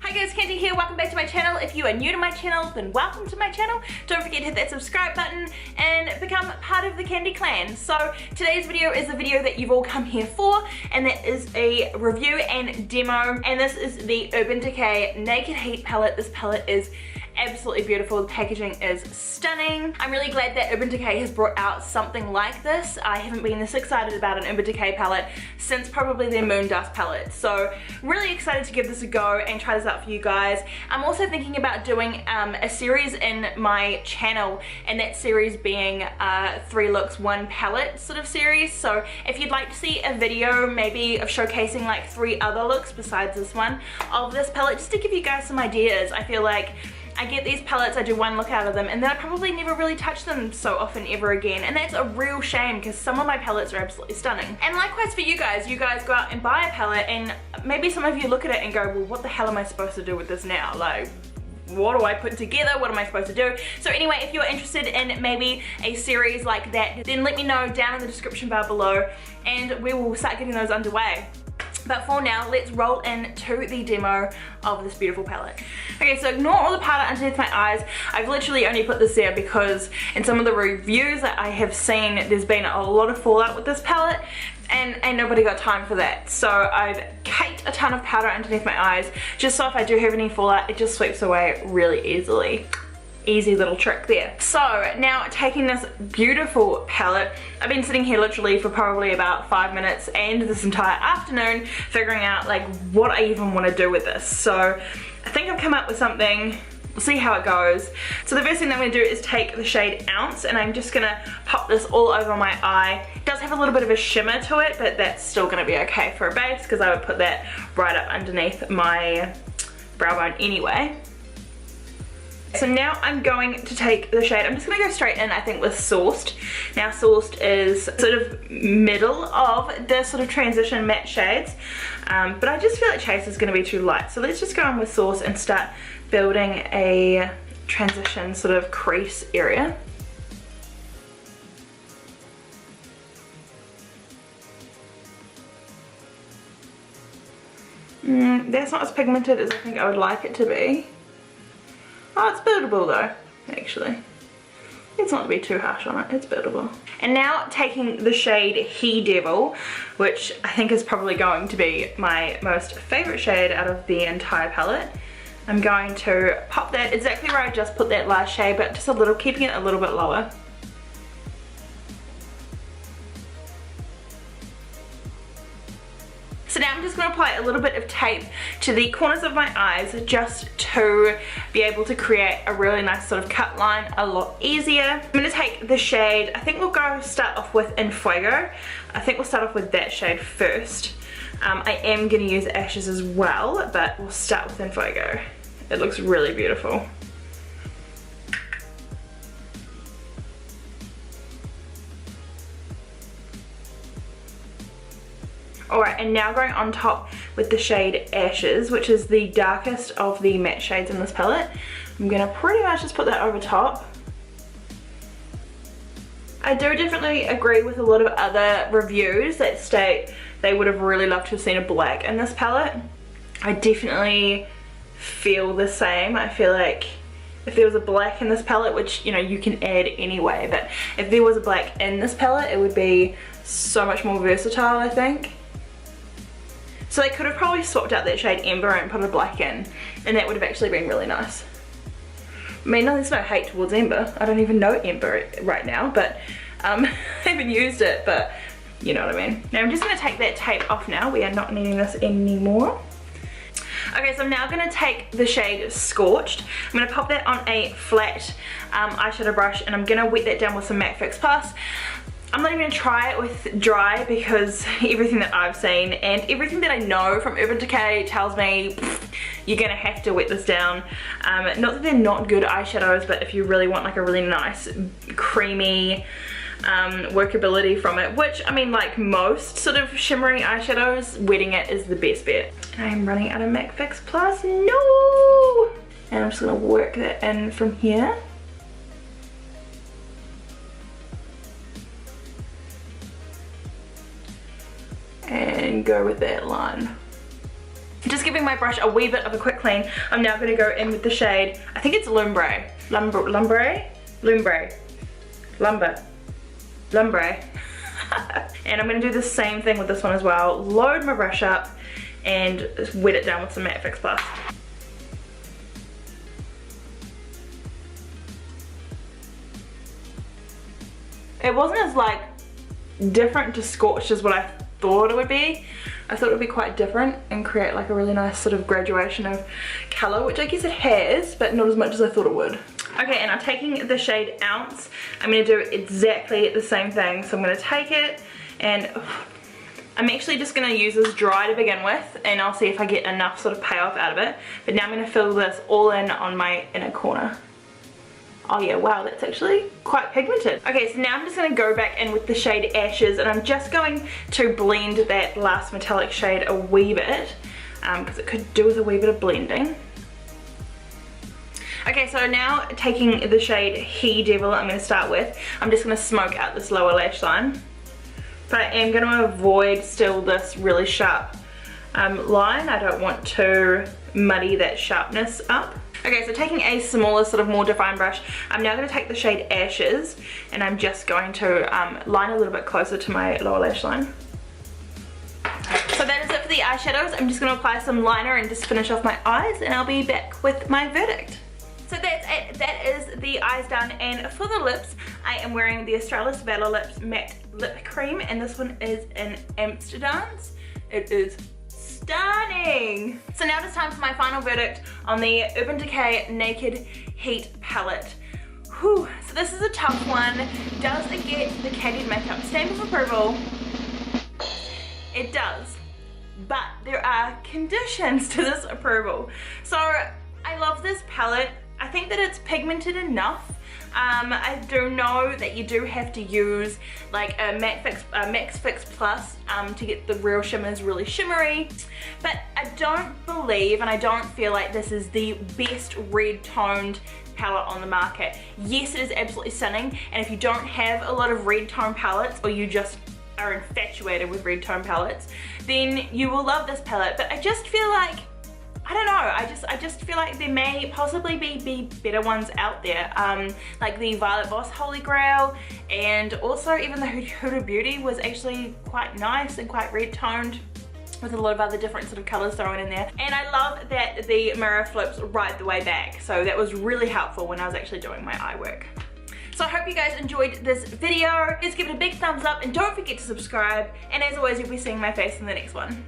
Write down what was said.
Hi guys, Candied here, welcome back to my channel. If you are new to my channel, then welcome to my channel. Don't forget to hit that subscribe button and become part of the Candied clan. So today's video is a video that you've all come here for, and that is a review and demo, and this is the Urban Decay Naked Heat palette. This palette is absolutely beautiful. The packaging is stunning. I'm really glad that Urban Decay has brought out something like this. I haven't been this excited about an Urban Decay palette since probably their Moondust palette. So really excited to give this a go and try this out for you guys. I'm also thinking about doing a series in my channel, and that series being 3 looks 1 palette sort of series. So if you'd like to see a video maybe of showcasing like 3 other looks besides this one of this palette, just to give you guys some ideas. I feel like I get these palettes, I do 1 look out of them, and then I probably never really touch them so often ever again, and that's a real shame because some of my palettes are absolutely stunning. And likewise for you guys go out and buy a palette, and maybe some of you look at it and go, well, what the hell am I supposed to do with this now? Like, what do I put together? What am I supposed to do? So anyway, if you're interested in maybe a series like that, then let me know down in the description bar below, and we will start getting those underway. But for now, let's roll into the demo of this beautiful palette. Okay, so ignore all the powder underneath my eyes. I've literally only put this there because in some of the reviews that I have seen, there's been a lot of fallout with this palette, and nobody got time for that. So I've caked a ton of powder underneath my eyes, just so if I do have any fallout, it just sweeps away really easily. Easy little trick there. So now taking this beautiful palette, I've been sitting here literally for probably about 5 minutes and this entire afternoon figuring out like what I even want to do with this. So I think I've come up with something. We'll see how it goes. So the first thing that I'm going to do is take the shade Ounce, and I'm just going to pop this all over my eye. It does have a little bit of a shimmer to it, but that's still going to be okay for a base because I would put that right up underneath my brow bone anyway. So now I'm going to take the shade, I'm just going to go straight in, I think, with Sourced. Now Sourced is sort of middle of the sort of transition matte shades, but I just feel like Chase is going to be too light. So let's just go in with Sourced and start building a transition sort of crease area. That's not as pigmented as I think I would like it to be. Oh, it's buildable though, actually. It's not to be too harsh on it, it's buildable. And now taking the shade He Devil, which I think is probably going to be my most favourite shade out of the entire palette. I'm going to pop that exactly where I just put that last shade, but just a little, keeping it a little bit lower. So now I'm just going to apply a little bit of tape to the corners of my eyes just to be able to create a really nice sort of cut line a lot easier. I'm going to take the shade, I think we'll start off with In Fuego. I think we'll start off with that shade first. I am going to use Ashes as well, but we'll start with In Fuego. It looks really beautiful. Alright, and now going on top with the shade Ashes, which is the darkest of the matte shades in this palette. I'm going to pretty much just put that over top. I do definitely agree with a lot of other reviews that state they would have really loved to have seen a black in this palette. I definitely feel the same. I feel like if there was a black in this palette, which, you know, you can add anyway, but if there was a black in this palette, it would be so much more versatile, I think. So they could have probably swapped out that shade Ember and put a black in, and that would have actually been really nice. I mean, no, there's no hate towards Ember. I don't even know Ember right now, but I haven't used it, but you know what I mean. Now I'm just going to take that tape off now. We are not needing this anymore. Okay, so I'm now going to take the shade Scorched. I'm going to pop that on a flat eyeshadow brush, and I'm going to wet that down with some MAC Fix Plus. I'm not even going to try it with dry because everything that I've seen and everything that I know from Urban Decay tells me you're going to have to wet this down. Not that they're not good eyeshadows, but if you really want like a really nice creamy workability from it, which I mean, like most sort of shimmery eyeshadows, wetting it is the best bet. I'm running out of MAC Fix Plus, no! And I'm just going to work that in from here. And go with that line. Just giving my brush a wee bit of a quick clean, I'm now going to go in with the shade, I think it's Lumbre. And I'm going to do the same thing with this one as well. Load my brush up and wet it down with some Matte Fix Plus. It wasn't as like different to scorched as what I thought it would be. I thought it would be quite different and create like a really nice sort of graduation of colour, which I guess it has, but not as much as I thought it would. Okay, and I'm taking the shade Ounce. I'm going to do exactly the same thing. So I'm going to take it and I'm actually just going to use this dry to begin with, and I'll see if I get enough sort of payoff out of it. But now I'm going to fill this all in on my inner corner. Oh yeah, wow, that's actually quite pigmented. Okay, so now I'm just going to go back in with the shade Ashes, and I'm just going to blend that last metallic shade a wee bit, because it could do with a wee bit of blending. Okay, so now taking the shade He Devil, I'm going to start with, I'm just going to smoke out this lower lash line. But I am going to avoid still this really sharp line. I don't want to muddy that sharpness up. Okay, so taking a smaller, sort of more defined brush, I'm now going to take the shade Ashes, and I'm just going to line a little bit closer to my lower lash line. So that is it for the eyeshadows. I'm just going to apply some liner and just finish off my eyes, and I'll be back with my verdict. So that's it, that is the eyes done, and for the lips, I am wearing the Australis Valor Lips Matte Lip Cream, and this one is in Amsterdam's. It is stunning! So now it's time for my final verdict on the Urban Decay Naked Heat palette. Whew, so this is a tough one. Does it get the Candied makeup stamp of approval? It does, but there are conditions to this approval. So I love this palette. I think that it's pigmented enough. I do know that you do have to use like a Matte Fix Plus to get the real shimmers really shimmery, but I don't believe and I don't feel like this is the best red toned palette on the market. Yes, it is absolutely stunning, and if you don't have a lot of red tone palettes, or you just are infatuated with red tone palettes, then you will love this palette. But I just feel like, I don't know, I just feel like there may possibly be better ones out there, like the Violet Voss Holy Grail, and also even the Huda Beauty was actually quite nice and quite red toned with a lot of other different sort of colours thrown in there. And I love that the mirror flips right the way back, so that was really helpful when I was actually doing my eye work. So I hope you guys enjoyed this video. Please give it a big thumbs up and don't forget to subscribe, and as always, you'll be seeing my face in the next one.